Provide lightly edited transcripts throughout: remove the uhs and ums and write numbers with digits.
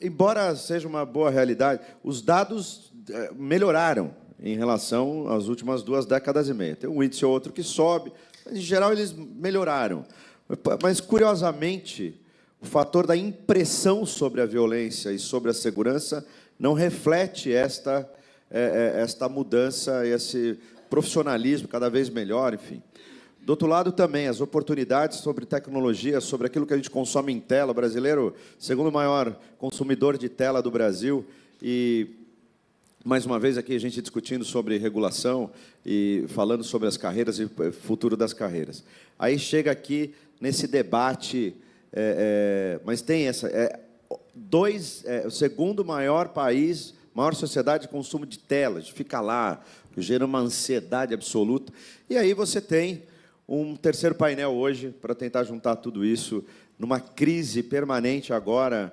Embora seja uma boa realidade, os dados melhoraram em relação às últimas 2 décadas e meia. Tem um índice ou outro que sobe, mas, em geral, eles melhoraram. Mas, curiosamente, o fator da impressão sobre a violência e sobre a segurança não reflete esta mudança, esse profissionalismo cada vez melhor, enfim. Do outro lado, também, as oportunidades sobre tecnologia, sobre aquilo que a gente consome em tela. O brasileiro, segundo maior consumidor de tela do Brasil, e, mais uma vez, aqui a gente discutindo sobre regulação e falando sobre as carreiras e o futuro das carreiras. Aí chega aqui nesse debate, mas tem essa... o segundo maior país, maior sociedade de consumo de telas, fica lá, gera uma ansiedade absoluta. E aí você tem um terceiro painel hoje para tentar juntar tudo isso numa crise permanente agora,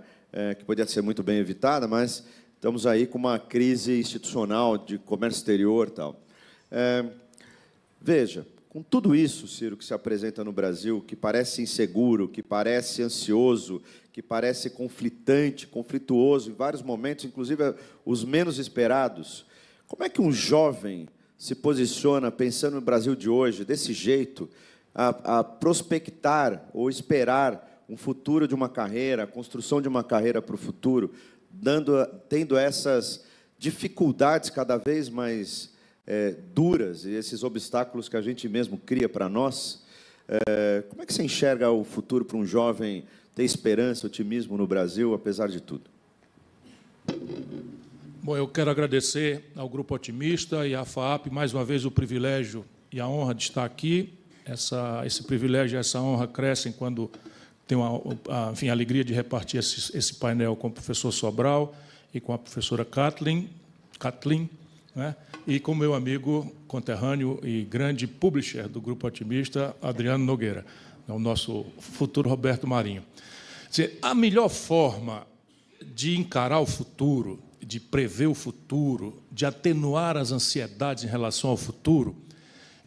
que podia ser muito bem evitada, mas estamos aí com uma crise institucional de comércio exterior e tal. Veja, com tudo isso, Ciro, que se apresenta no Brasil, que parece inseguro, que parece ansioso, que parece conflitante, conflituoso em vários momentos, inclusive os menos esperados, como é que um jovem se posiciona, pensando no Brasil de hoje, desse jeito, a prospectar ou esperar um futuro de uma carreira, a construção de uma carreira para o futuro, tendo essas dificuldades cada vez mais duras e esses obstáculos que a gente mesmo cria para nós? Como é que você enxerga o futuro para um jovem ter esperança, otimismo no Brasil, apesar de tudo? Bom, eu quero agradecer ao Grupo Otimista e à FAAP, mais uma vez, o privilégio e a honra de estar aqui. Esse privilégio e essa honra crescem quando tenho a alegria de repartir esse painel com o professor Sobral e com a professora Kathleen, né? E com meu amigo conterrâneo e grande publisher do Grupo Otimista, Adriano Nogueira, o nosso futuro Roberto Marinho. Quer dizer, a melhor forma de encarar o futuro, de prever o futuro, de atenuar as ansiedades em relação ao futuro,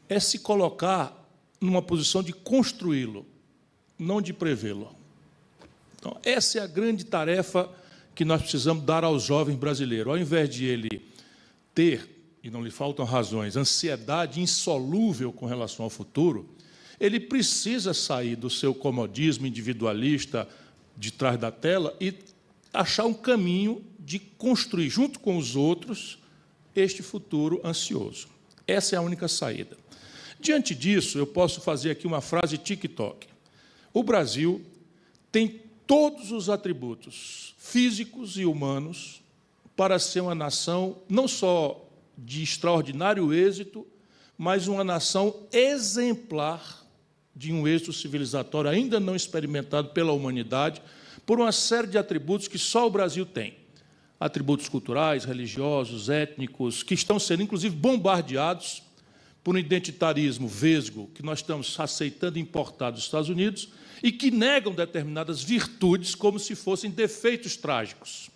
é se colocar numa posição de construí-lo, não de prevê-lo. Então, essa é a grande tarefa que nós precisamos dar aos jovens brasileiros. Ao invés de ele ter, e não lhe faltam razões, ansiedade insolúvel com relação ao futuro, ele precisa sair do seu comodismo individualista de trás da tela e achar um caminho de construir, junto com os outros, este futuro ansioso. Essa é a única saída. Diante disso, eu posso fazer aqui uma frase TikTok. O Brasil tem todos os atributos físicos e humanos para ser uma nação não só de extraordinário êxito, mas uma nação exemplar de um êxito civilizatório ainda não experimentado pela humanidade, por uma série de atributos que só o Brasil tem. Atributos culturais, religiosos, étnicos, que estão sendo, inclusive, bombardeados por um identitarismo vesgo que nós estamos aceitando importar dos Estados Unidos e que negam determinadas virtudes como se fossem defeitos trágicos,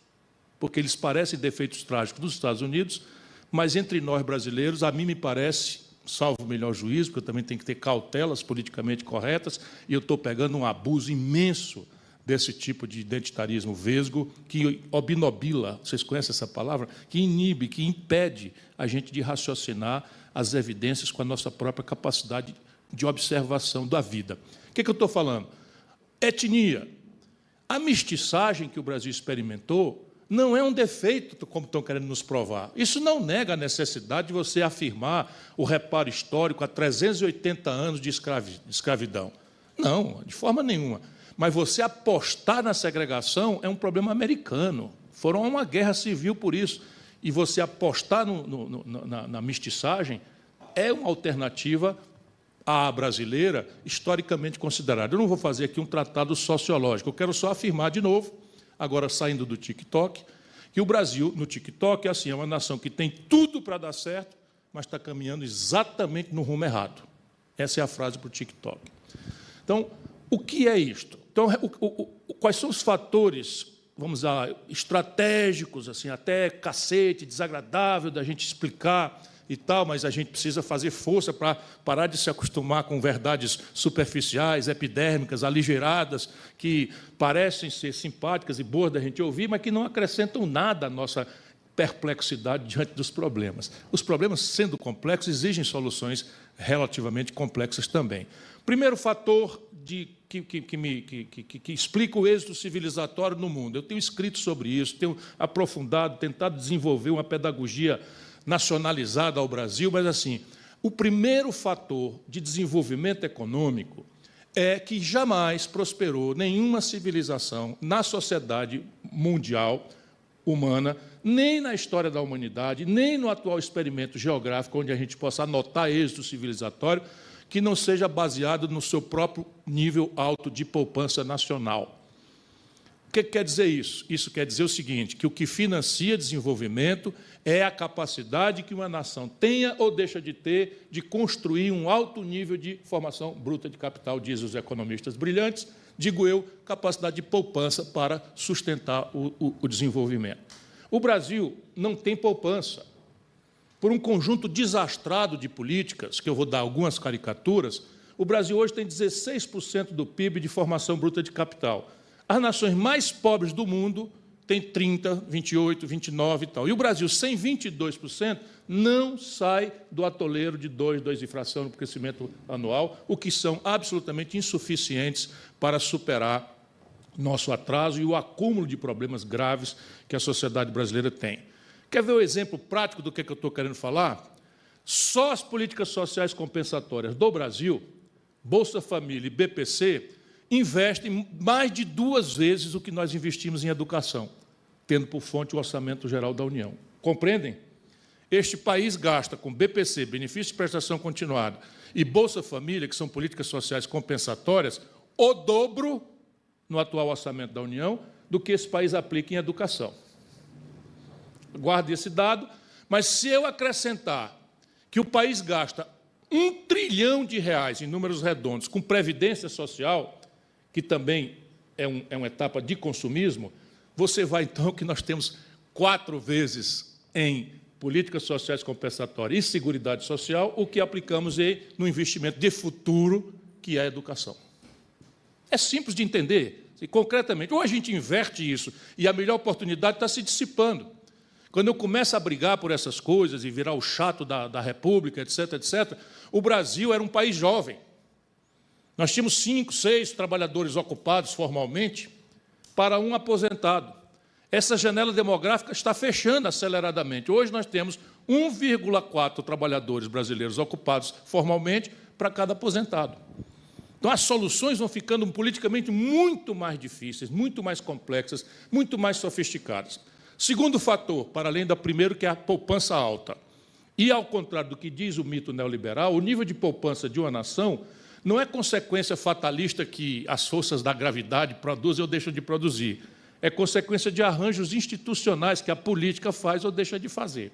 porque eles parecem defeitos trágicos dos Estados Unidos, mas entre nós brasileiros, a mim me parece, salvo o melhor juízo, porque eu também tenho que ter cautelas politicamente corretas, e eu estou pegando um abuso imenso desse tipo de identitarismo vesgo, que obnobila, vocês conhecem essa palavra? Que inibe, que impede a gente de raciocinar as evidências com a nossa própria capacidade de observação da vida. O que eu estou falando? Etnia. A mestiçagem que o Brasil experimentou não é um defeito, como estão querendo nos provar. Isso não nega a necessidade de você afirmar o reparo histórico a 380 anos de escravidão. Não, de forma nenhuma. Mas você apostar na segregação é um problema americano. Foram a uma guerra civil por isso. E você apostar na mestiçagem é uma alternativa à brasileira historicamente considerada. Eu não vou fazer aqui um tratado sociológico. Eu quero só afirmar de novo, agora saindo do TikTok, que o Brasil, no TikTok, é uma nação que tem tudo para dar certo, mas está caminhando exatamente no rumo errado. Essa é a frase para o TikTok. Então, o que é isto? Então, quais são os fatores, vamos dizer, estratégicos, assim, até cacete, desagradável da gente explicar e tal, mas a gente precisa fazer força para parar de se acostumar com verdades superficiais, epidérmicas, aligeradas, que parecem ser simpáticas e boas da gente ouvir, mas que não acrescentam nada à nossa perplexidade diante dos problemas. Os problemas, sendo complexos, exigem soluções relativamente complexas também. Primeiro fator que explica o êxito civilizatório no mundo. Eu tenho escrito sobre isso, tenho aprofundado, tentado desenvolver uma pedagogia nacionalizada ao Brasil, mas, assim, o primeiro fator de desenvolvimento econômico é que jamais prosperou nenhuma civilização na sociedade mundial humana, nem na história da humanidade, nem no atual experimento geográfico, onde a gente possa anotar êxito civilizatório, que não seja baseado no seu próprio nível alto de poupança nacional. O que quer dizer isso? Isso quer dizer o seguinte, que o que financia desenvolvimento é a capacidade que uma nação tenha ou deixa de ter de construir um alto nível de formação bruta de capital, dizem os economistas brilhantes, digo eu, capacidade de poupança para sustentar o desenvolvimento. O Brasil não tem poupança. Por um conjunto desastrado de políticas, que eu vou dar algumas caricaturas, o Brasil hoje tem 16% do PIB de formação bruta de capital. As nações mais pobres do mundo têm 30%, 28%, 29% e tal. E o Brasil, sem 22%, não sai do atoleiro de 2 inflação no crescimento anual, o que são absolutamente insuficientes para superar nosso atraso e o acúmulo de problemas graves que a sociedade brasileira tem. Quer ver o exemplo prático do que eu estou querendo falar? Só as políticas sociais compensatórias do Brasil, Bolsa Família e BPC, investem mais de 2 vezes o que nós investimos em educação, tendo por fonte o Orçamento Geral da União. Compreendem? Este país gasta com BPC, benefício de prestação continuada, e Bolsa Família, que são políticas sociais compensatórias, o dobro no atual Orçamento da União do que esse país aplica em educação. Guarde esse dado, mas se eu acrescentar que o país gasta R$1 trilhão em números redondos com previdência social, que também é uma etapa de consumismo, você vai, então, que nós temos 4 vezes em políticas sociais compensatórias e seguridade social o que aplicamos no investimento de futuro, que é a educação. É simples de entender, e, concretamente, ou a gente inverte isso e a melhor oportunidade está se dissipando. Quando eu começo a brigar por essas coisas e virar o chato da República, etc., etc., o Brasil era um país jovem. Nós tínhamos 5, 6 trabalhadores ocupados formalmente para um aposentado. Essa janela demográfica está fechando aceleradamente. Hoje nós temos 1,4 trabalhadores brasileiros ocupados formalmente para cada aposentado. Então, as soluções vão ficando politicamente muito mais difíceis, muito mais complexas, muito mais sofisticadas. Segundo fator, para além do primeiro, que é a poupança alta. E, ao contrário do que diz o mito neoliberal, o nível de poupança de uma nação não é consequência fatalista que as forças da gravidade produzem ou deixam de produzir. É consequência de arranjos institucionais que a política faz ou deixa de fazer.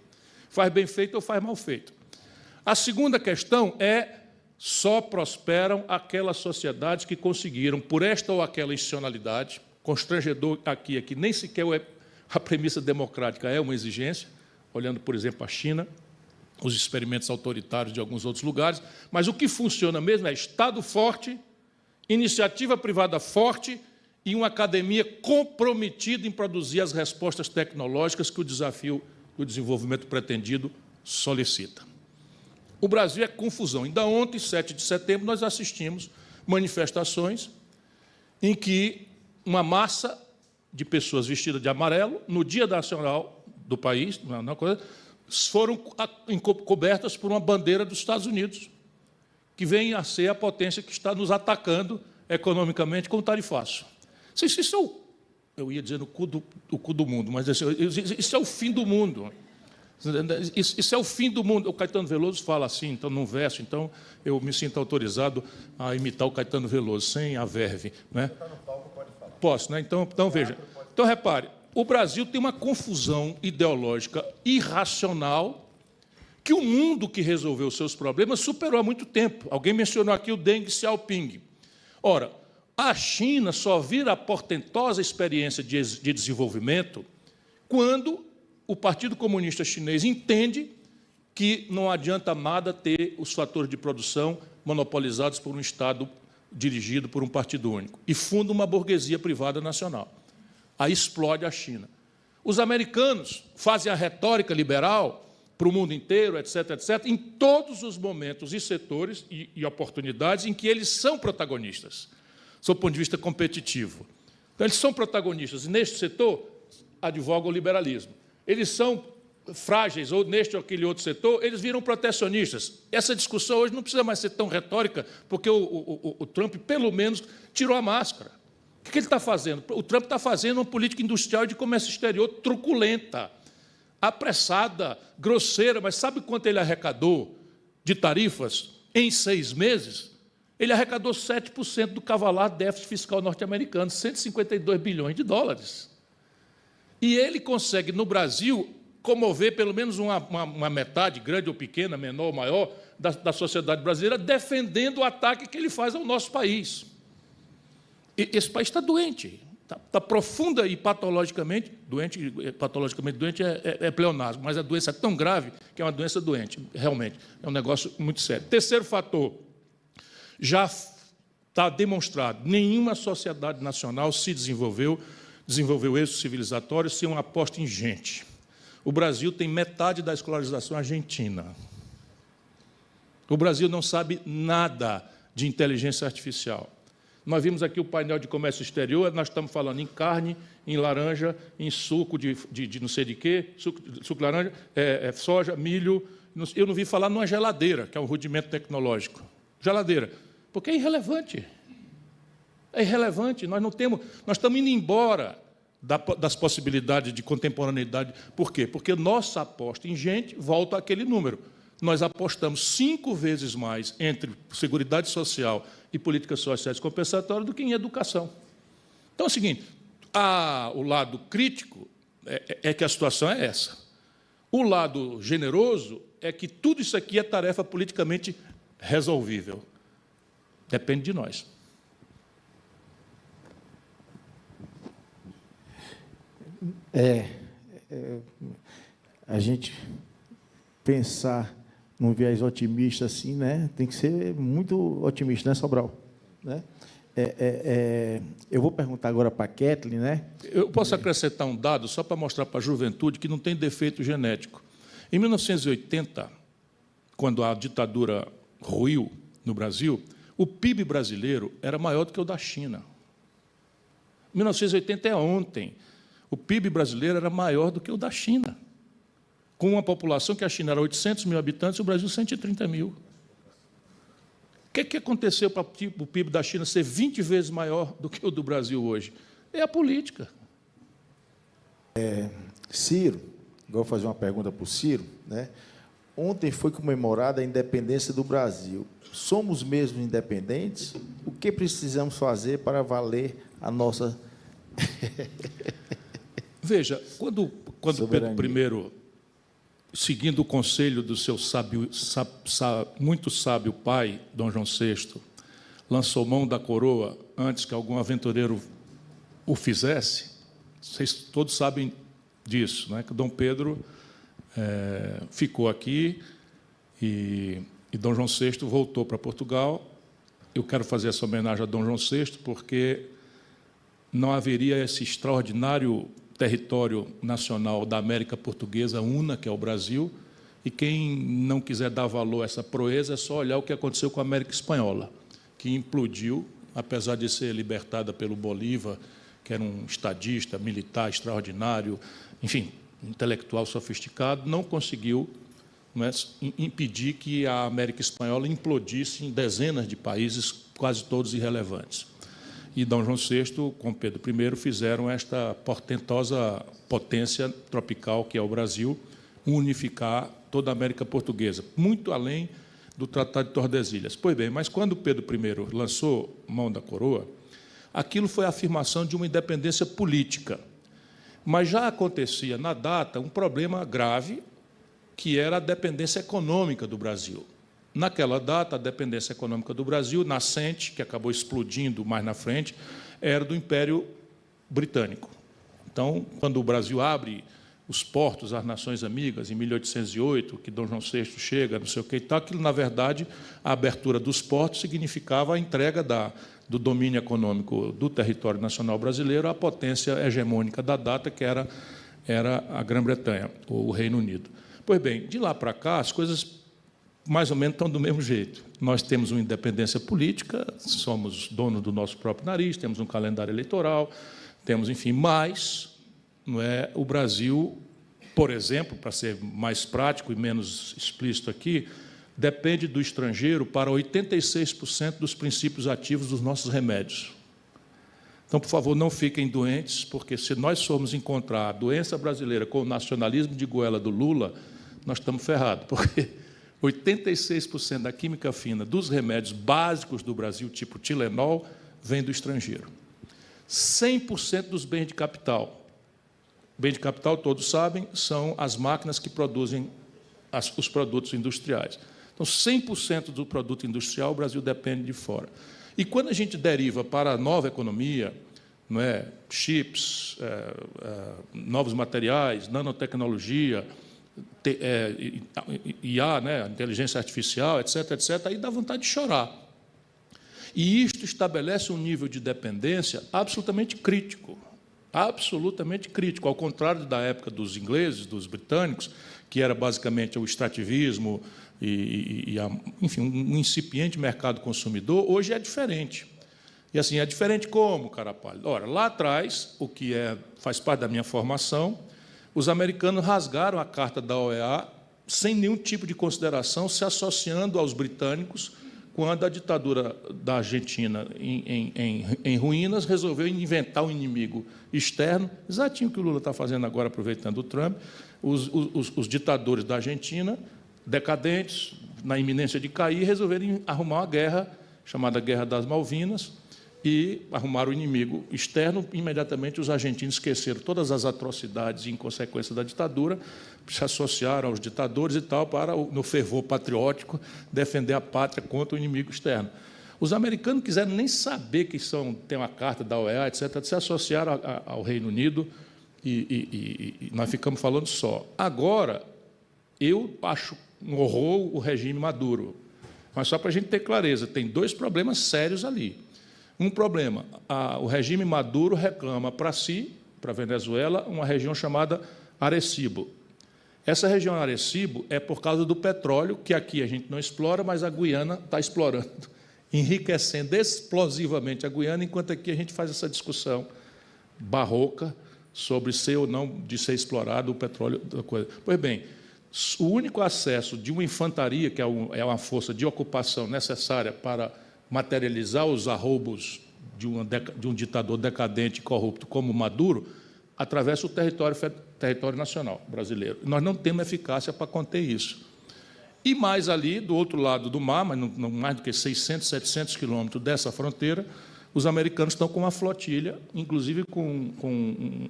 Faz bem feito ou faz mal feito. A segunda questão é: só prosperam aquelas sociedades que conseguiram, por esta ou aquela institucionalidade, constrangedor aqui é que nem sequer a premissa democrática é uma exigência, olhando, por exemplo, a China, os experimentos autoritários de alguns outros lugares, mas o que funciona mesmo é Estado forte, iniciativa privada forte e uma academia comprometida em produzir as respostas tecnológicas que o desafio do desenvolvimento pretendido solicita. O Brasil é confusão. Ainda ontem, 7 de setembro, nós assistimos manifestações em que uma massa de pessoas vestidas de amarelo, no Dia Nacional do país, foram cobertas por uma bandeira dos Estados Unidos, que vem a ser a potência que está nos atacando economicamente com o tarifaço. Isso é eu ia dizer o cu do mundo, mas isso é o fim do mundo. Isso é o fim do mundo. O Caetano Veloso fala assim, então, num verso, então eu me sinto autorizado a imitar o Caetano Veloso, sem a verve. Né? Você está no palco, pode falar. Posso, né? Então veja. Então, repare, o Brasil tem uma confusão ideológica irracional que o mundo que resolveu seus problemas superou há muito tempo. Alguém mencionou aqui o Deng Xiaoping. Ora, a China só vira a portentosa experiência de desenvolvimento quando o Partido Comunista Chinês entende que não adianta nada ter os fatores de produção monopolizados por um Estado dirigido por um partido único, e funda uma burguesia privada nacional. Aí explode a China. Os americanos fazem a retórica liberal para o mundo inteiro, etc., etc., em todos os momentos e setores e oportunidades em que eles são protagonistas, sob o ponto de vista competitivo. Então, eles são protagonistas, e neste setor advogam o liberalismo. Eles são frágeis, ou neste ou aquele outro setor, eles viram protecionistas. Essa discussão hoje não precisa mais ser tão retórica, porque o Trump, pelo menos, tirou a máscara. O que ele está fazendo? O Trump está fazendo uma política industrial de comércio exterior truculenta, apressada, grosseira, mas sabe quanto ele arrecadou de tarifas em 6 meses? Ele arrecadou 7% do cavalar déficit fiscal norte-americano, 152 bilhões de dólares. E ele consegue, no Brasil, comover pelo menos uma metade, grande ou pequena, menor ou maior, da sociedade brasileira, defendendo o ataque que ele faz ao nosso país. E esse país está doente, está profunda e patologicamente doente é pleonasmo, mas a doença é tão grave que é uma doença doente, realmente, é um negócio muito sério. Terceiro fator, já está demonstrado, nenhuma sociedade nacional se desenvolveu êxito civilizatório sem uma aposta em gente. O Brasil tem metade da escolarização argentina. O Brasil não sabe nada de inteligência artificial. Nós vimos aqui o painel de comércio exterior, nós estamos falando em carne, em laranja, em suco de não sei de quê, suco de laranja, soja, milho. Eu não vi falar numa geladeira, que é um rudimento tecnológico. Geladeira, porque é irrelevante. É irrelevante, nós estamos indo embora das possibilidades de contemporaneidade. Por quê? Porque nossa aposta em gente volta àquele número. Nós apostamos 5 vezes mais entre Seguridade Social e políticas sociais compensatórias do que em educação. Então, é o seguinte, o lado crítico é que a situação é essa. O lado generoso é que tudo isso aqui é tarefa politicamente resolvível. Depende de nós. A gente pensar num viés otimista assim, né? Tem que ser muito otimista, né, Sobral? Né? Eu vou perguntar agora para a Kathleen, né? Eu posso acrescentar um dado só para mostrar para a juventude que não tem defeito genético. Em 1980, quando a ditadura ruiu no Brasil, o PIB brasileiro era maior do que o da China. 1980 é ontem. O PIB brasileiro era maior do que o da China, com uma população que a China era 800 mil habitantes e o Brasil 130 mil. O que aconteceu para o PIB da China ser 20 vezes maior do que o do Brasil hoje? É a política. Ciro, vou fazer uma pergunta para o Ciro, né? Ontem foi comemorada a independência do Brasil. Somos mesmo independentes? O que precisamos fazer para valer a nossa... Veja, quando Pedro I, seguindo o conselho do seu muito sábio pai, Dom João VI, lançou mão da coroa antes que algum aventureiro o fizesse, vocês todos sabem disso, né? Que Dom Pedro ficou aqui e Dom João VI voltou para Portugal. Eu quero fazer essa homenagem a Dom João VI porque não haveria esse extraordinário território nacional da América Portuguesa una, que é o Brasil, e quem não quiser dar valor a essa proeza é só olhar o que aconteceu com a América Espanhola, que implodiu, apesar de ser libertada pelo Bolívar, que era um estadista, militar extraordinário, enfim, intelectual sofisticado, não conseguiu impedir que a América Espanhola implodisse em dezenas de países, quase todos irrelevantes. E Dom João VI, com Pedro I, fizeram esta portentosa potência tropical, que é o Brasil, unificar toda a América Portuguesa, muito além do Tratado de Tordesilhas. Pois bem, mas quando Pedro I lançou mão da coroa, aquilo foi a afirmação de uma independência política. Mas já acontecia, na data, um problema grave, que era a dependência econômica do Brasil. Naquela data, a dependência econômica do Brasil, nascente, que acabou explodindo mais na frente, era do Império Britânico. Então, quando o Brasil abre os portos, as nações amigas, em 1808, que Dom João VI chega, não sei o que e tal, aquilo, na verdade, a abertura dos portos significava a entrega do domínio econômico do território nacional brasileiro à potência hegemônica da data, que era a Grã-Bretanha, o Reino Unido. Pois bem, de lá para cá, as coisas mais ou menos estão do mesmo jeito. Nós temos uma independência política, somos donos do nosso próprio nariz, temos um calendário eleitoral, temos, enfim, mas não é, o Brasil, por exemplo, para ser mais prático e menos explícito aqui, depende do estrangeiro para 86% dos princípios ativos dos nossos remédios. Então, por favor, não fiquem doentes, porque se nós formos encontrar a doença brasileira com o nacionalismo de goela do Lula, nós estamos ferrados, porque 86% da química fina dos remédios básicos do Brasil, tipo Tilenol, vem do estrangeiro. 100% dos bens de capital. Bem de capital, todos sabem, são as máquinas que produzem os produtos industriais. Então, 100% do produto industrial, o Brasil depende de fora. E quando a gente deriva para a nova economia, não é, chips, novos materiais, nanotecnologia, IA, né, inteligência artificial, etc., etc., aí dá vontade de chorar. E isto estabelece um nível de dependência absolutamente crítico. Absolutamente crítico, ao contrário da época dos ingleses, dos britânicos, que era basicamente o extrativismo enfim, um incipiente mercado consumidor, hoje é diferente. E assim, é diferente como, cara pálido? Ora, lá atrás, o que faz parte da minha formação, os americanos rasgaram a carta da OEA sem nenhum tipo de consideração, se associando aos britânicos, quando a ditadura da Argentina, em ruínas, resolveu inventar um inimigo externo, exatinho o que o Lula está fazendo agora, aproveitando o Trump. Os ditadores da Argentina, decadentes, na iminência de cair, resolveram arrumar uma guerra, chamada Guerra das Malvinas, e arrumaram o inimigo externo. Imediatamente, os argentinos esqueceram todas as atrocidades em consequência da ditadura, se associaram aos ditadores e tal, para, no fervor patriótico, defender a pátria contra o inimigo externo. Os americanos quiseram nem saber que tem uma carta da OEA, etc., se associaram ao Reino Unido e nós ficamos falando só. Agora, eu acho um horror o regime Maduro, mas só para a gente ter clareza, tem dois problemas sérios ali. Um problema, o regime Maduro reclama para si, para a Venezuela, uma região chamada Arecibo. Essa região Arecibo é por causa do petróleo, que aqui a gente não explora, mas a Guiana está explorando, enriquecendo explosivamente a Guiana, enquanto aqui a gente faz essa discussão barroca sobre ser ou não de ser explorado o petróleo da coisa. Pois bem, o único acesso de uma infantaria, que é uma força de ocupação necessária para materializar os arroubos de um ditador decadente e corrupto como Maduro, atravessa o território nacional brasileiro. Nós não temos eficácia para conter isso. E mais ali, do outro lado do mar, mas não mais do que 600, 700 quilômetros dessa fronteira, os americanos estão com uma flotilha, inclusive com como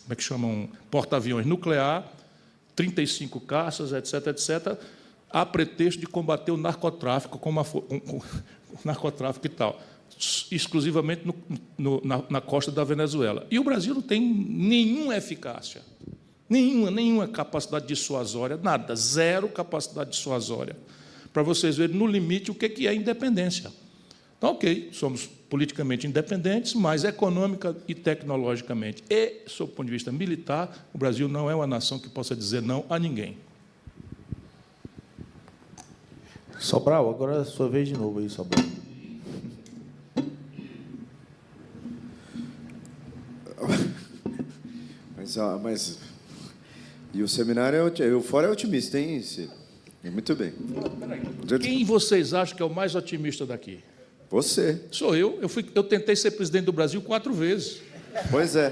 é que chama, um porta-aviões nuclear, 35 caças, etc., etc., a pretexto de combater o narcotráfico, o narcotráfico e tal, exclusivamente na costa da Venezuela. E o Brasil não tem nenhuma eficácia, nenhuma capacidade dissuasória, nada, zero capacidade dissuasória, para vocês verem, no limite, o que é independência. Então, ok, somos politicamente independentes, mas econômica e tecnologicamente e, sob o ponto de vista militar, o Brasil não é uma nação que possa dizer não a ninguém. Sobral, agora é a sua vez de novo aí, Sobral. Mas e o seminário fora é otimista, hein? Muito bem. Quem vocês acham que é o mais otimista daqui? Você. Sou eu. Eu tentei ser presidente do Brasil 4 vezes. Pois é.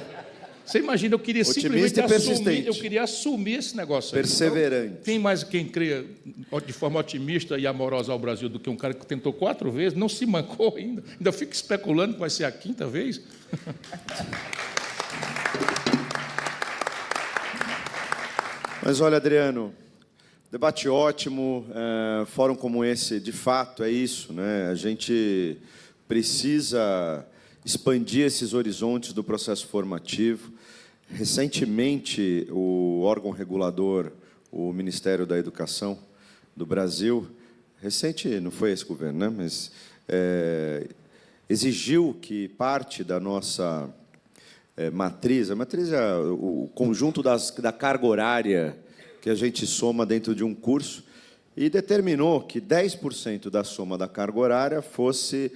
Você imagina, eu queria otimista simplesmente assumir esse negócio. Perseverante. Então, quem crê de forma otimista e amorosa ao Brasil do que um cara que tentou 4 vezes, não se mancou ainda. Ainda fica especulando que vai ser a 5ª vez. Mas, olha, Adriano, debate ótimo, fórum como esse, de fato, é isso, né? A gente precisa expandir esses horizontes do processo formativo. Recentemente, o órgão regulador, o Ministério da Educação do Brasil, recente não foi esse governo, né? Mas exigiu que parte da nossa matriz, a matriz é o conjunto da carga horária que a gente soma dentro de um curso, e determinou que 10% da soma da carga horária fosse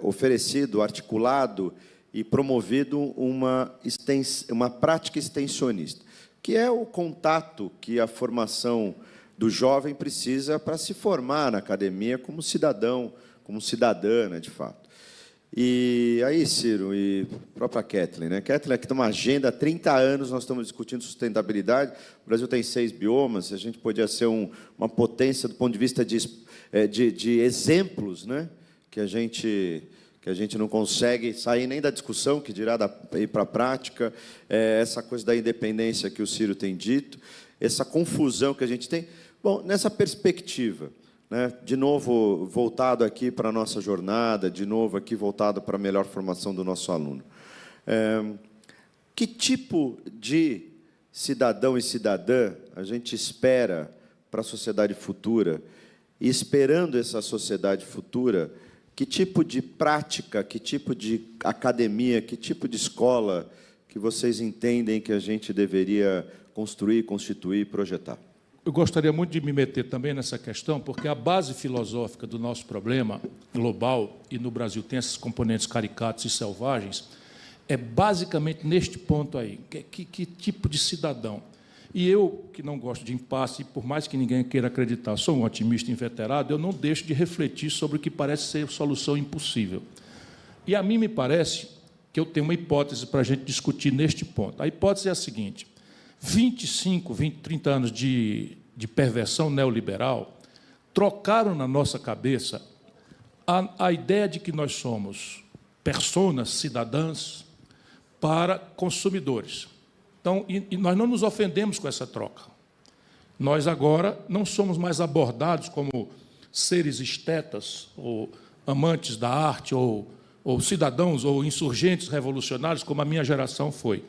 oferecido, articulado e promovido uma prática extensionista, que é o contato que a formação do jovem precisa para se formar na academia como cidadão, como cidadã, né, de fato. E aí, Ciro, e a própria Kathleen, né? Kathleen, aqui tem uma agenda, há 30 anos nós estamos discutindo sustentabilidade, o Brasil tem 6 biomas, a gente podia ser uma potência do ponto de vista de exemplos, né? Que a gente não consegue sair nem da discussão, que dirá ir para a prática, essa coisa da independência que o Ciro tem dito, essa confusão que a gente tem. Bom, nessa perspectiva, né, de novo voltado aqui para a nossa jornada, de novo aqui voltado para a melhor formação do nosso aluno, que tipo de cidadão e cidadã a gente espera para a sociedade futura? E, esperando essa sociedade futura, que tipo de prática, que tipo de academia, que tipo de escola que vocês entendem que a gente deveria construir, constituir e projetar? Eu gostaria muito de me meter também nessa questão, porque a base filosófica do nosso problema global, e no Brasil tem esses componentes caricatos e selvagens, é basicamente neste ponto aí. Que tipo de cidadão? E eu, que não gosto de impasse, e por mais que ninguém queira acreditar, sou um otimista inveterado, eu não deixo de refletir sobre o que parece ser solução impossível. E a mim me parece que eu tenho uma hipótese para a gente discutir neste ponto. A hipótese é a seguinte: 25, 20, 30 anos de perversão neoliberal trocaram na nossa cabeça a ideia de que nós somos personas, cidadãs, para consumidores. Então, e nós não nos ofendemos com essa troca. Nós agora não somos mais abordados como seres estetas, ou amantes da arte, ou cidadãos, ou insurgentes revolucionários, como a minha geração foi.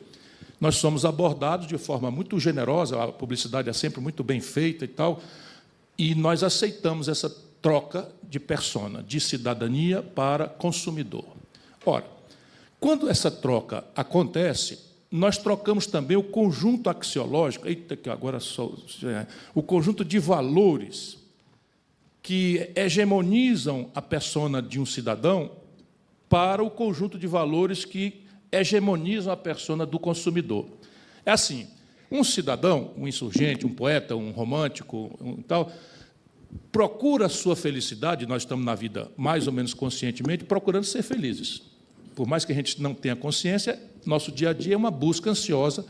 Nós somos abordados de forma muito generosa, a publicidade é sempre muito bem feita e tal, e nós aceitamos essa troca de persona, de cidadania para consumidor. Ora, quando essa troca acontece, nós trocamos também o conjunto axiológico, que agora o conjunto de valores que hegemonizam a persona de um cidadão para o conjunto de valores que hegemonizam a persona do consumidor. É assim, um cidadão, um insurgente, um poeta, um romântico, tal, procura a sua felicidade, nós estamos na vida mais ou menos conscientemente, procurando ser felizes. Por mais que a gente não tenha consciência, nosso dia a dia é uma busca ansiosa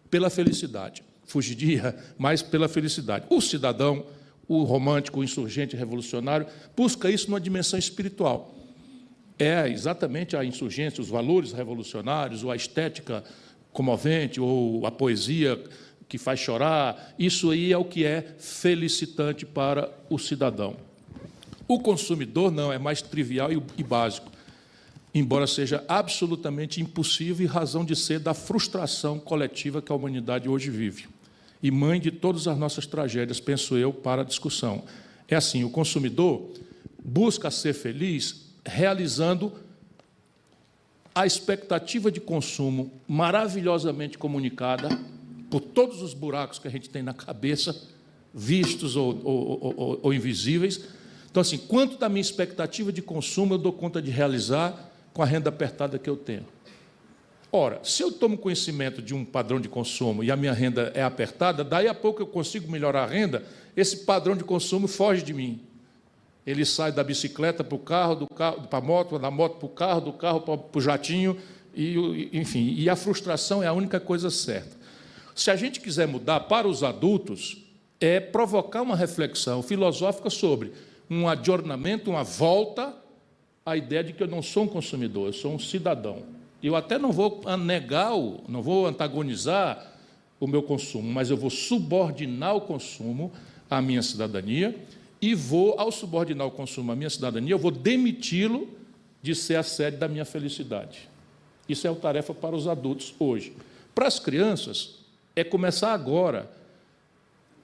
pela felicidade. Fugidia, mas pela felicidade. O cidadão, o romântico, o insurgente revolucionário, busca isso numa dimensão espiritual. É exatamente a insurgência, os valores revolucionários, ou a estética comovente, ou a poesia que faz chorar. Isso aí é o que é felicitante para o cidadão. O consumidor não, é mais trivial e básico, embora seja absolutamente impossível e razão de ser da frustração coletiva que a humanidade hoje vive. E mãe de todas as nossas tragédias, penso eu, para a discussão. É assim, o consumidor busca ser feliz realizando a expectativa de consumo maravilhosamente comunicada por todos os buracos que a gente tem na cabeça, vistos ou invisíveis. Então, assim, quanto da minha expectativa de consumo eu dou conta de realizar com a renda apertada que eu tenho? Ora, se eu tomo conhecimento de um padrão de consumo e a minha renda é apertada, daí a pouco eu consigo melhorar a renda, esse padrão de consumo foge de mim. Ele sai da bicicleta para o carro, do carro para a moto, da moto para o carro, do carro para o jatinho, enfim. E a frustração é a única coisa certa. Se a gente quiser mudar para os adultos, é provocar uma reflexão filosófica sobre um adornamento, uma volta à ideia de que eu não sou um consumidor, eu sou um cidadão. Eu até não vou negar, não vou antagonizar o meu consumo, mas eu vou subordinar o consumo à minha cidadania e vou, ao subordinar o consumo à minha cidadania, eu vou demiti-lo de ser a sede da minha felicidade. Isso é uma tarefa para os adultos hoje. Para as crianças, é começar agora,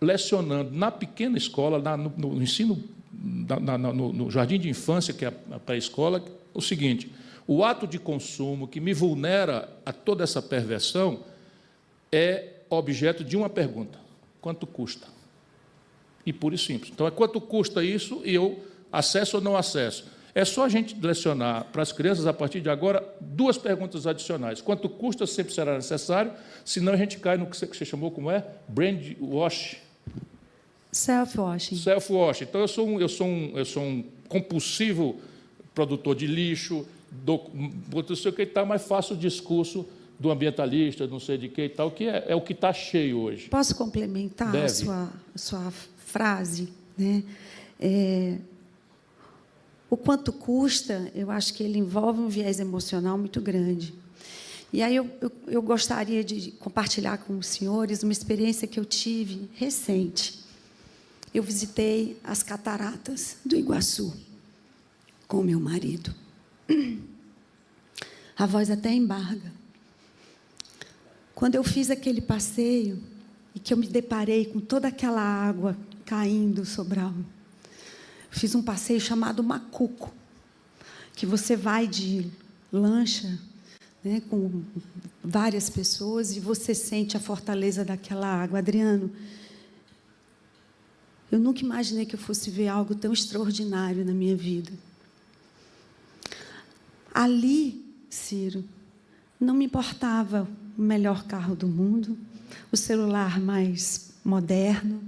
lecionando na pequena escola, no ensino, no jardim de infância, que é a pré-escola, o seguinte: o ato de consumo que me vulnera a toda essa perversão é objeto de uma pergunta: quanto custa? E puro e simples. Então, é quanto custa isso e eu acesso ou não acesso? É só a gente lecionar para as crianças, a partir de agora, 2 perguntas adicionais. Quanto custa sempre será necessário, senão a gente cai no que você chamou como é? Brand wash. Self-washing. Self-washing. Então, eu sou um compulsivo produtor de lixo, não sei o que e tal, mas faço o discurso do ambientalista, não sei de que e tal, que é o que está cheio hoje. Posso complementar a sua frase? Né? O quanto custa, eu acho que ele envolve um viés emocional muito grande. E aí eu gostaria de compartilhar com os senhores uma experiência que eu tive recente. Eu visitei as cataratas do Iguaçu com meu marido. A voz até embarga. Quando eu fiz aquele passeio e que eu me deparei com toda aquela água caindo Sobral, fiz um passeio chamado Macuco, que você vai de lancha, né, com várias pessoas, e você sente a fortaleza daquela água. Adriano, eu nunca imaginei que eu fosse ver algo tão extraordinário na minha vida. Ali, Ciro, não me importava o melhor carro do mundo, o celular mais moderno,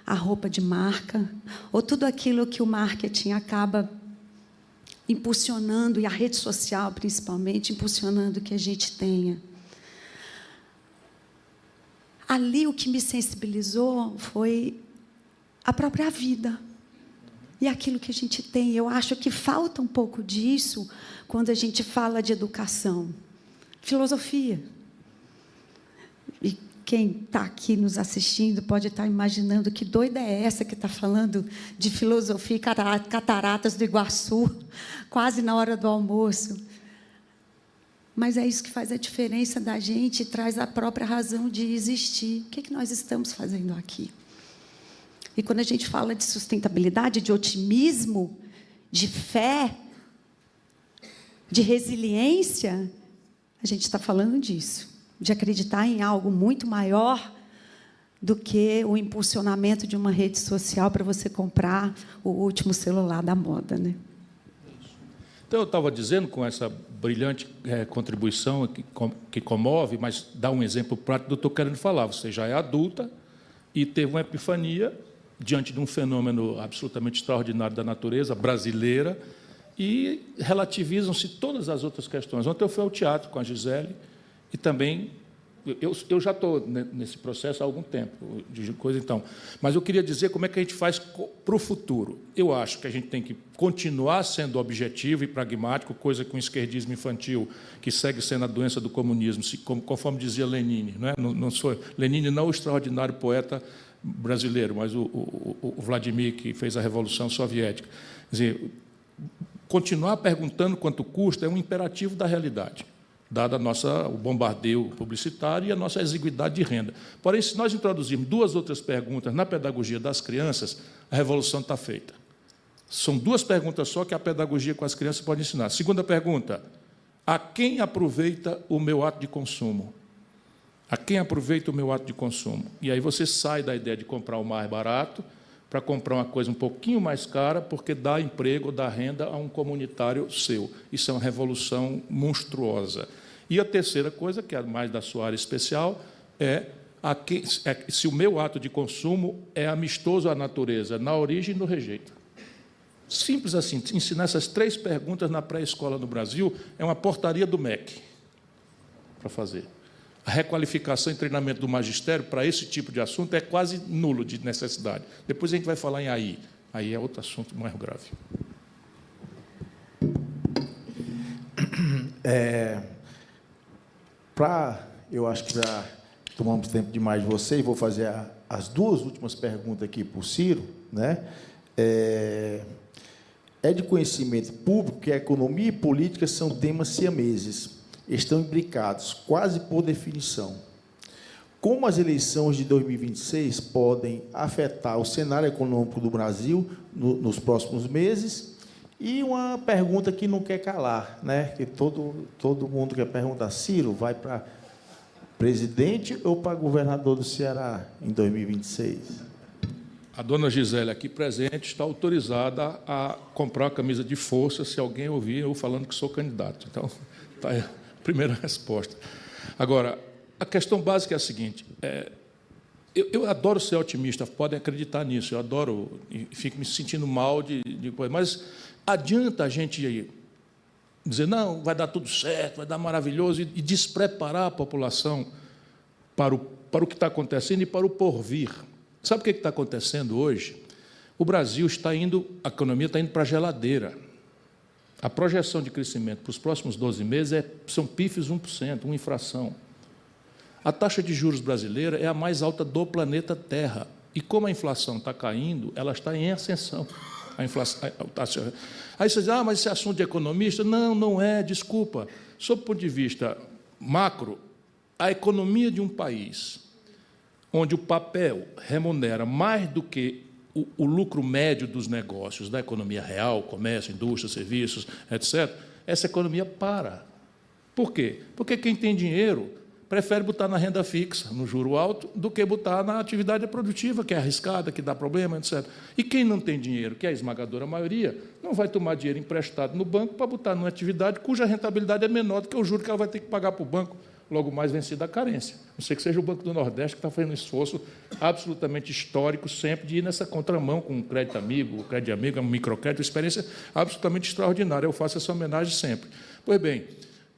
a roupa de marca, ou tudo aquilo que o marketing acaba impulsionando, e a rede social, principalmente, impulsionando que a gente tenha. Ali, o que me sensibilizou foi a própria vida e aquilo que a gente tem. Eu acho que falta um pouco disso quando a gente fala de educação. Filosofia. E quem está aqui nos assistindo pode estar imaginando que doida é essa que está falando de filosofia e cataratas do Iguaçu, quase na hora do almoço. Mas é isso que faz a diferença da gente e traz a própria razão de existir. O que nós estamos fazendo aqui? E quando a gente fala de sustentabilidade, de otimismo, de fé, de resiliência, a gente está falando disso, de acreditar em algo muito maior do que o impulsionamento de uma rede social para você comprar o último celular da moda, né? Então, eu estava dizendo, com essa brilhante contribuição que comove, mas dá um exemplo prático do que eu estou querendo falar. Você já é adulta e teve uma epifania diante de um fenômeno absolutamente extraordinário da natureza brasileira, e relativizam-se todas as outras questões. Ontem eu fui ao teatro com a Gisele, e também eu já estou nesse processo há algum tempo, de coisa então. Mas eu queria dizer como é que a gente faz para o futuro. Eu acho que a gente tem que continuar sendo objetivo e pragmático, coisa que um esquerdismo infantil, que segue sendo a doença do comunismo, conforme dizia Lenin, não é? Lenin não é o extraordinário poeta brasileiro, mas o Vladimir, que fez a Revolução Soviética. Quer dizer, continuar perguntando quanto custa é um imperativo da realidade, dado o bombardeio publicitário e a nossa exiguidade de renda. Porém, se nós introduzirmos 2 outras perguntas na pedagogia das crianças, a revolução está feita. São 2 perguntas só que a pedagogia com as crianças pode ensinar. Segunda pergunta: a quem aproveita o meu ato de consumo? A quem aproveita o meu ato de consumo? E aí você sai da ideia de comprar o mais barato para comprar uma coisa um pouquinho mais cara, porque dá emprego, dá renda a um comunitário seu. Isso é uma revolução monstruosa. E a terceira coisa, que é mais da sua área especial, se o meu ato de consumo é amistoso à natureza, na origem e no rejeito. Simples assim. Ensinar essas 3 perguntas na pré-escola no Brasil é uma portaria do MEC para fazer. A requalificação e treinamento do magistério para esse tipo de assunto é quase nulo de necessidade. Depois a gente vai falar em AI. Aí é outro assunto mais grave. Eu acho que já tomamos tempo demais de você, e vou fazer as 2 últimas perguntas aqui para o Ciro, né? É de conhecimento público que a economia e política são temas siameses. estão imbricados, quase por definição. Como as eleições de 2026 podem afetar o cenário econômico do Brasil nos próximos meses? E uma pergunta que não quer calar, né? Que todo mundo quer perguntar: Ciro vai para presidente ou para governador do Ceará em 2026? A dona Gisele, aqui presente, está autorizada a comprar a camisa de força se alguém ouvir eu falando que sou candidato. Então, está aí a primeira resposta. Agora, a questão básica é a seguinte: eu adoro ser otimista, podem acreditar nisso, eu adoro, e fico me sentindo mal de coisa, mas adianta a gente dizer, não, vai dar tudo certo, vai dar maravilhoso, e despreparar a população para o que está acontecendo e para o porvir. Sabe o que está acontecendo hoje? O Brasil está indo, a economia está indo para a geladeira. A projeção de crescimento para os próximos 12 meses são pífios 1%, uma infração. A taxa de juros brasileira é a mais alta do planeta Terra. E como a inflação está caindo, ela está em ascensão. A inflação, aí você diz, mas esse é assunto de economista? Não, não é, desculpa. Sob o ponto de vista macro, a economia de um país onde o papel remunera mais do que o lucro médio dos negócios, da economia real, comércio, indústria, serviços, etc., essa economia para. Por quê? Porque quem tem dinheiro prefere botar na renda fixa, no juro alto, do que botar na atividade produtiva, que é arriscada, que dá problema, etc. E quem não tem dinheiro, que é a esmagadora maioria, não vai tomar dinheiro emprestado no banco para botar numa atividade cuja rentabilidade é menor do que o juro que ela vai ter que pagar para o banco, logo mais vencida a carência. Não sei que seja o Banco do Nordeste que está fazendo um esforço absolutamente histórico sempre de ir nessa contramão com o crédito amigo, um microcrédito, uma experiência absolutamente extraordinária. Eu faço essa homenagem sempre. Pois bem,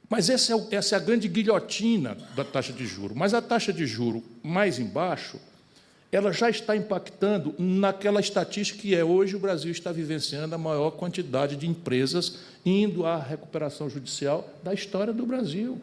mas essa é a grande guilhotina da taxa de juros. Mas a taxa de juros mais embaixo, ela já está impactando naquela estatística que hoje o Brasil está vivenciando a maior quantidade de empresas indo à recuperação judicial da história do Brasil.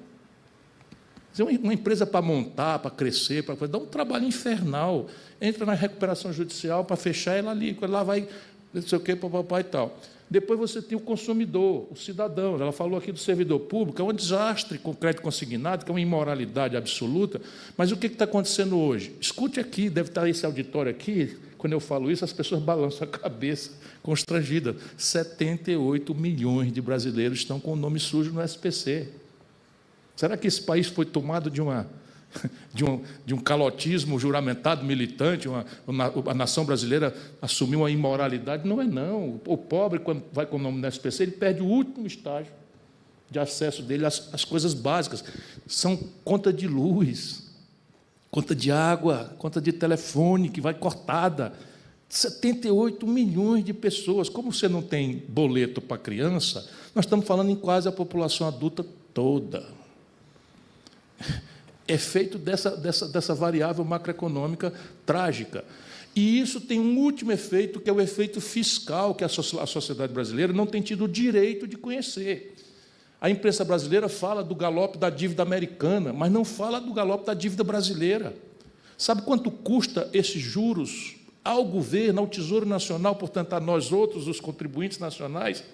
Uma empresa para montar, para crescer, para dá um trabalho infernal. Entra na recuperação judicial para fechar ela ali, lá vai, não sei o quê, papai e tal. Depois você tem o consumidor, o cidadão. Ela falou aqui do servidor público, é um desastre com crédito consignado, que é uma imoralidade absoluta. Mas o que está acontecendo hoje? Escute aqui, deve estar esse auditório aqui, quando eu falo isso, as pessoas balançam a cabeça, constrangidas. 78 milhões de brasileiros estão com o nome sujo no SPC. Será que esse país foi tomado de um calotismo juramentado militante? A nação brasileira assumiu uma imoralidade? Não é, não. O pobre, quando vai com o nome no SPC, ele perde o último estágio de acesso dele às coisas básicas. São conta de luz, conta de água, conta de telefone, que vai cortada. 78 milhões de pessoas. Como você não tem boleto para criança, nós estamos falando em quase a população adulta toda. É feito dessa variável macroeconômica trágica. E isso tem um último efeito, que é o efeito fiscal, que a sociedade brasileira não tem tido o direito de conhecer. A imprensa brasileira fala do galope da dívida americana, mas não fala do galope da dívida brasileira. Sabe quanto custa esses juros ao governo, ao Tesouro Nacional, portanto, a nós outros, os contribuintes nacionais?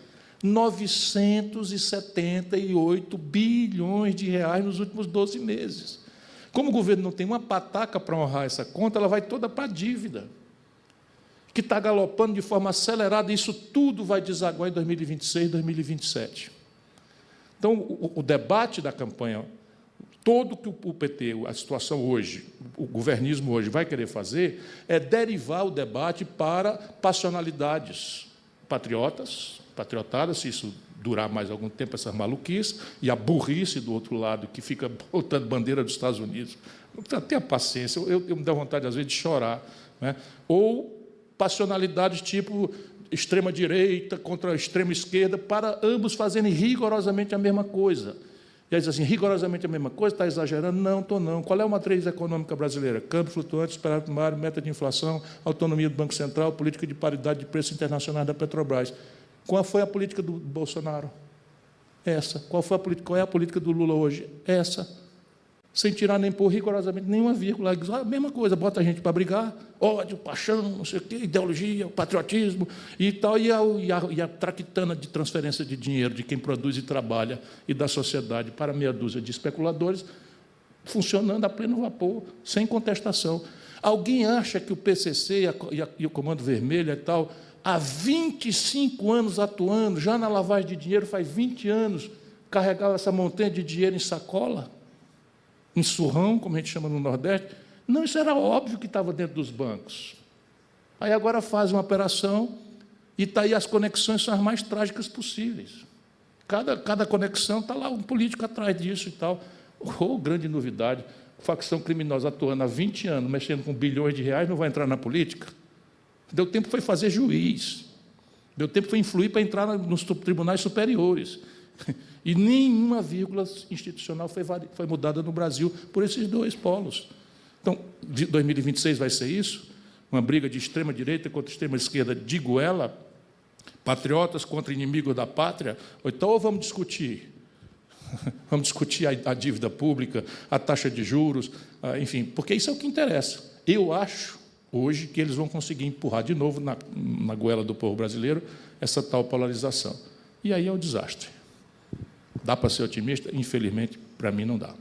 978 bilhões de reais nos últimos 12 meses. Como o governo não tem uma pataca para honrar essa conta, ela vai toda para a dívida, que está galopando de forma acelerada, e isso tudo vai desaguar em 2026, 2027. Então, o debate da campanha, todo que o PT, a situação hoje, o governismo hoje vai querer fazer, é derivar o debate para passionalidades patriotadas, se isso durar mais algum tempo, essas maluquices, e a burrice do outro lado, que fica botando bandeira dos Estados Unidos. Tenha paciência, eu me dá vontade, às vezes, de chorar. Né? Ou passionalidades tipo extrema-direita contra a extrema-esquerda, para ambos fazerem rigorosamente a mesma coisa. E aí diz assim, rigorosamente a mesma coisa, está exagerando? Não, estou não. Qual é a matriz econômica brasileira? Câmbio flutuante, superávit primário, meta de inflação, autonomia do Banco Central, política de paridade de preços internacionais da Petrobras. Qual foi a política do Bolsonaro? Essa. Qual é a política do Lula hoje? Essa. sem tirar nem pôr rigorosamente nenhuma vírgula. A mesma coisa, bota a gente para brigar, ódio, paixão, não sei o quê, ideologia, patriotismo e tal, e a traquitana de transferência de dinheiro de quem produz e trabalha e da sociedade para meia dúzia de especuladores, funcionando a pleno vapor, sem contestação. Alguém acha que o PCC e o Comando Vermelho e tal, há 25 anos atuando, já na lavagem de dinheiro, faz 20 anos, carregava essa montanha de dinheiro em sacola, em surrão, como a gente chama no Nordeste? Não, isso era óbvio que estava dentro dos bancos. Aí agora faz uma operação e está aí, as conexões são as mais trágicas possíveis. Cada conexão está lá um político atrás disso e tal. Oh, grande novidade, facção criminosa atuando há 20 anos, mexendo com bilhões de reais, não vai entrar na política? Deu tempo foi fazer juiz, deu tempo foi influir para entrar nos tribunais superiores. E nenhuma vírgula institucional foi mudada no Brasil por esses dois polos. Então, 2026 vai ser isso? Uma briga de extrema-direita contra extrema-esquerda de goela? Patriotas contra inimigos da pátria? Ou vamos discutir? Vamos discutir a dívida pública, a taxa de juros, enfim, porque isso é o que interessa. Eu acho, hoje, que eles vão conseguir empurrar de novo na goela do povo brasileiro essa tal polarização. E aí é um desastre. Dá para ser otimista? Infelizmente, para mim, não dá.